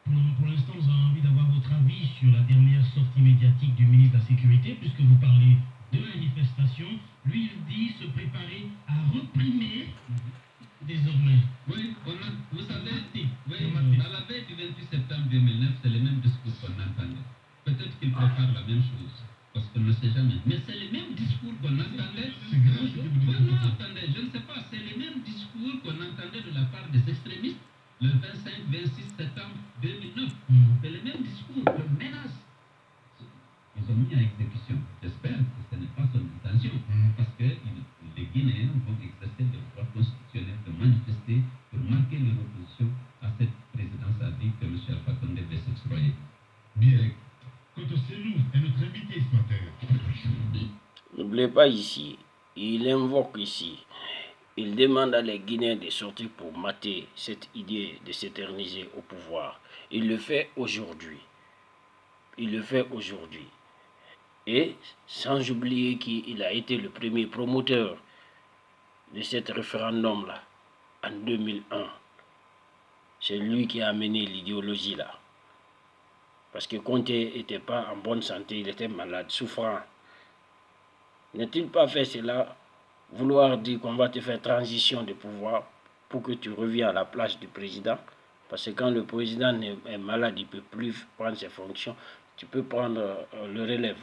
Pour l'instant, nous avons envie d'avoir votre avis sur la dernière sortie médiatique du ministre de la Sécurité, puisque vous parlez de manifestation. Lui, il dit se préparer à réprimer désormais. Oui, vous savez, oui, à la veille du 28 septembre 2009, c'est le même discours qu'on entendait. Peut-être qu'il prépare la même chose, parce qu'on ne sait jamais. Mais c'est le même discours qu'on entendait. Non, attendez, je ne sais pas, c'est le même discours qu'on entendait de la part des extrémistes le 25-26 septembre 2009. C'est le même discours, de menace. Ils ont mis à exécution. J'espère que ce n'est pas son intention, parce que les Guinéens vont exercer le droit constitutionnel de manifester pour marquer leur opposition à cette présidence à vie que M. Alpha Condé veut s'exploiter. Bien. Quant au Selou est notre invité ce matin. N'oubliez pas ici, il invoque ici, il demande à les Guinéens de sortir pour mater cette idée de s'éterniser au pouvoir. Il le fait aujourd'hui. Il le fait aujourd'hui. Et sans oublier qu'il a été le premier promoteur de cet référendum-là en 2001. C'est lui qui a amené l'idéologie là. Parce que Conté n'était pas en bonne santé, il était malade, souffrant. N'est-il pas fait cela, vouloir dire qu'on va te faire transition de pouvoir pour que tu reviennes à la place du président? Parce que quand le président est malade, il ne peut plus prendre ses fonctions, tu peux prendre le relève.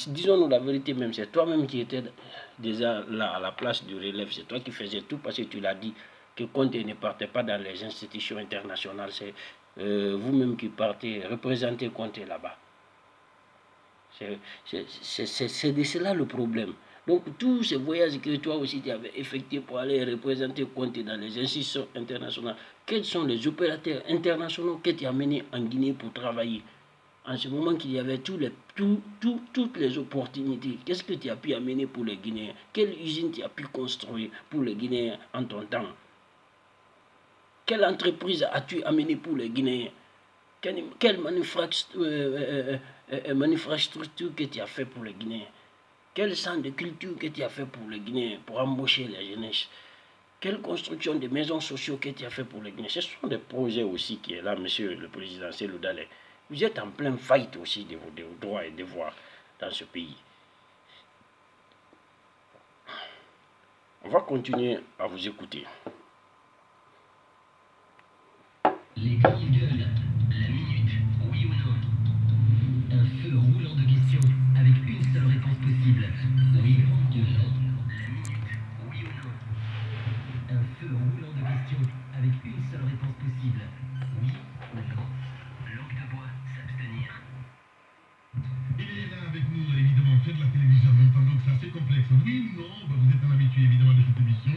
Disons-nous la vérité même, c'est toi-même qui étais déjà là à la place du relève, c'est toi qui faisais tout parce que tu l'as dit que Conté ne partait pas dans les institutions internationales, c'est vous-même qui partez représenter Conté là-bas. C'est de cela le problème. Donc tous ces voyages que toi aussi tu avais effectués pour aller représenter Conté dans les institutions internationales, quels sont les opérateurs internationaux que tu as menés en Guinée pour travailler? En ce moment qu'il y avait toutes les opportunités, qu'est-ce que tu as pu amener pour les Guinéens? Quelle usine tu as pu construire pour les Guinéens en ton temps? Quelle entreprise as-tu amené pour les Guinéens? Quelle manufacture que tu as fait pour les Guinéens? Quel centre de culture que tu as fait pour les Guinéens, pour embaucher les jeunesses? Quelle construction de maisons sociaux que tu as fait pour les Guinéens? Ce sont des projets aussi qui est là, monsieur le président Cellou Dalein. Vous êtes en plein fight aussi de vos droits et devoirs dans ce pays. On va continuer à vous écouter. Les grandes gueules, la minute, oui ou non? Un feu roulant de questions avec une seule réponse possible. Oui, grande gueule, la minute, oui ou non? Un feu roulant de questions avec une seule réponse possible. Oui ou non? Langue de bois, s'abstenir. Il est là avec nous, évidemment, fait de la télévision en même temps, donc c'est assez complexe. Oui ou non? Vous êtes un habitué évidemment de cette émission.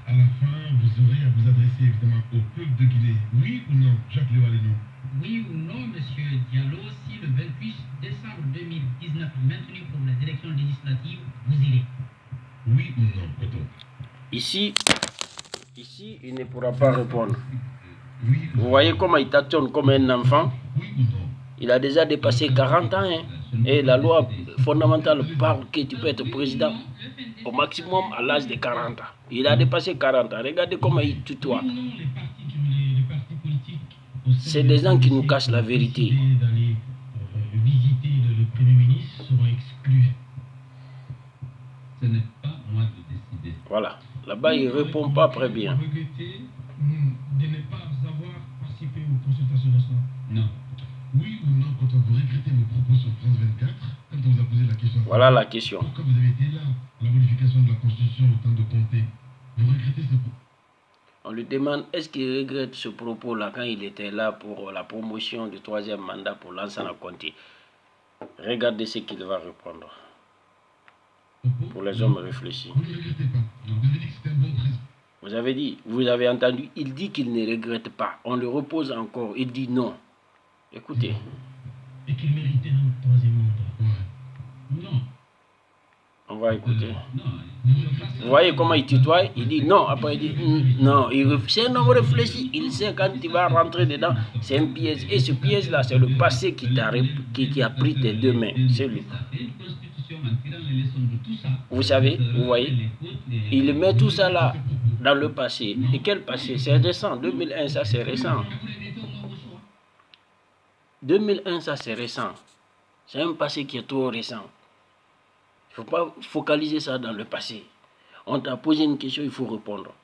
À la fin, vous aurez à vous adresser évidemment au peuple de Guinée. Oui ou non, Jacques Léo-Aleno? Oui ou non, monsieur Diallo, si le 28 décembre 2019 est maintenu pour les élections législatives, vous irez? Oui ou non, Otto? Ici, il ne pourra pas répondre. Oui ou non? Vous voyez comment il tâtonne comme un enfant? Oui ou non? Il a déjà dépassé 40 ans. Hein? Et la loi fondamentale parle que tu peux être président au maximum à l'âge de 40 ans. Il a dépassé 40 ans. Regardez comment il tutoie. Les partis politiques, C'est des gens qui nous cachent la vérité. D'aller visiter le Premier ministre seront exclus. Ce n'est pas moi de décider. Voilà. Là-bas, il ne répond pas très bien. Vous regrettez de ne pas avoir participé aux consultations nationales? Non. Oui ou non, quand vous regrettez vos propos sur France 24, quand on vous a posé la question? Voilà la question. Pourquoi vous avez été là à la modification de la Constitution au temps de Conté? Vous regrettez ce propos? On lui demande est-ce qu'il regrette ce propos-là quand il était là pour la promotion du 3e mandat pour Lansana Conté. Regardez ce qu'il va répondre. Pour les hommes réfléchis. Vous ne regrettez pas. Vous avez dit que c'était un bon président. Vous avez entendu, il dit qu'il ne regrette pas. On le repose encore, il dit non. Écoutez. Et qu'il méritait un 3e mandat? Ouais. Non. On va écouter. Non. Vous voyez comment il tutoie? Il dit non. Après il dit non. C'est un homme réfléchi. Il sait quand il va rentrer dedans, c'est un piège. Et ce piège-là, c'est le passé qui a pris tes deux mains. C'est lui. Vous savez, vous voyez, il met tout ça là. dans le passé. Et quel passé? C'est récent. 2001, ça c'est récent. 2001, ça c'est récent. C'est un passé qui est trop récent. Il ne faut pas focaliser ça dans le passé. On t'a posé une question, il faut répondre.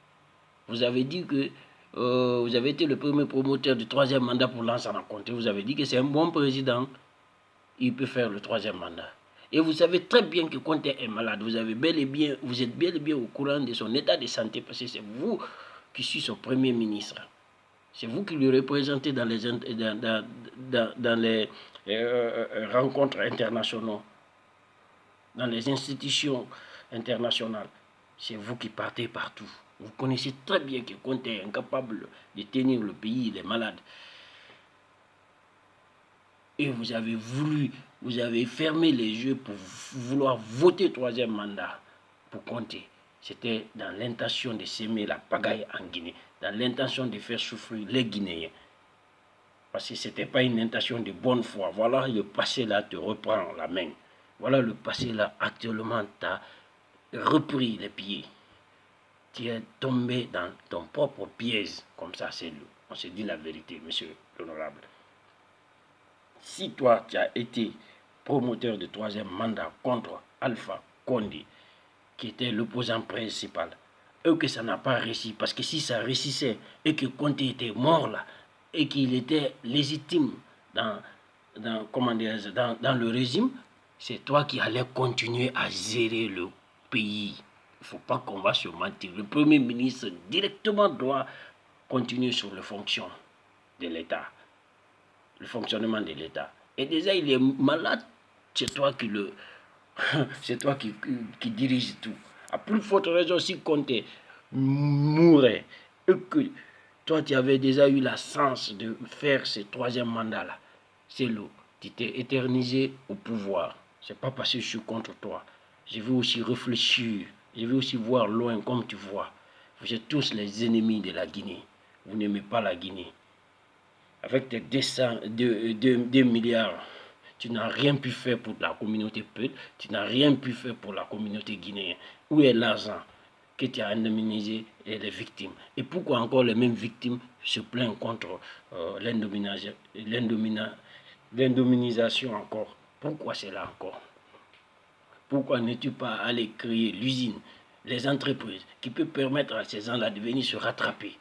Vous avez dit que vous avez été le premier promoteur du 3e mandat pour Lansana Conté. Vous avez dit que c'est un bon président. Il peut faire le 3e mandat. Et vous savez très bien que Conté est malade. Vous êtes bel et bien au courant de son état de santé parce que c'est vous qui suis son premier ministre. C'est vous qui le représentez dans les rencontres internationales, dans les institutions internationales. C'est vous qui partez partout. Vous connaissez très bien que Conté est incapable de tenir le pays, il est malade. Et vous avez fermé les yeux pour vouloir voter 3e mandat pour Conté. C'était dans l'intention de s'aimer la pagaille en Guinée, dans l'intention de faire souffrir les Guinéens. Parce que ce n'était pas une intention de bonne foi. Voilà le passé là te reprend la main. Voilà le passé là actuellement t'a repris les pieds. Tu es tombé dans ton propre piège. Comme ça, on se dit la vérité, monsieur l'honorable. Si toi, tu as été promoteur de 3e mandat contre Alpha Condé, qui était l'opposant principal, et que ça n'a pas réussi, parce que si ça réussissait et que Condé était mort là, et qu'il était légitime dans le régime, c'est toi qui allais continuer à gérer le pays. Il ne faut pas qu'on va se mentir. Le Premier ministre directement doit continuer sur les fonctions de l'État, le fonctionnement de l'État. Et déjà, il est malade, c'est toi qui dirige tout. À plus forte raison, si Conté mourait et que toi, tu avais déjà eu la chance de faire ce 3e mandat-là, c'est l'eau. Tu t'es éternisé au pouvoir. C'est pas parce que je suis contre toi. Je veux aussi réfléchir. Je veux aussi voir loin comme tu vois. Vous êtes tous les ennemis de la Guinée. Vous n'aimez pas la Guinée. Avec tes 2 milliards, tu n'as rien pu faire pour la communauté Peul, tu n'as rien pu faire pour la communauté guinéenne. Où est l'argent que tu as indemnisé les victimes? Et pourquoi encore les mêmes victimes se plaignent contre l'indemnisation encore? Pourquoi c'est là encore? Pourquoi n'es-tu pas allé créer l'usine, les entreprises qui peuvent permettre à ces gens-là de venir se rattraper?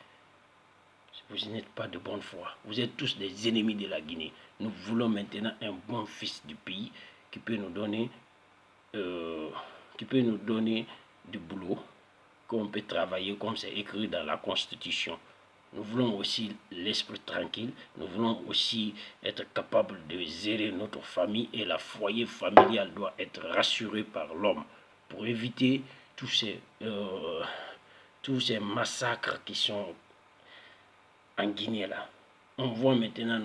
Vous n'êtes pas de bonne foi. Vous êtes tous des ennemis de la Guinée. Nous voulons maintenant un bon fils du pays qui peut nous donner du boulot, qu'on peut travailler comme c'est écrit dans la Constitution. Nous voulons aussi l'esprit tranquille. Nous voulons aussi être capables de gérer notre famille et la foyer familial doit être rassuré par l'homme pour éviter tous ces massacres qui sont en Guinée là. On voit maintenant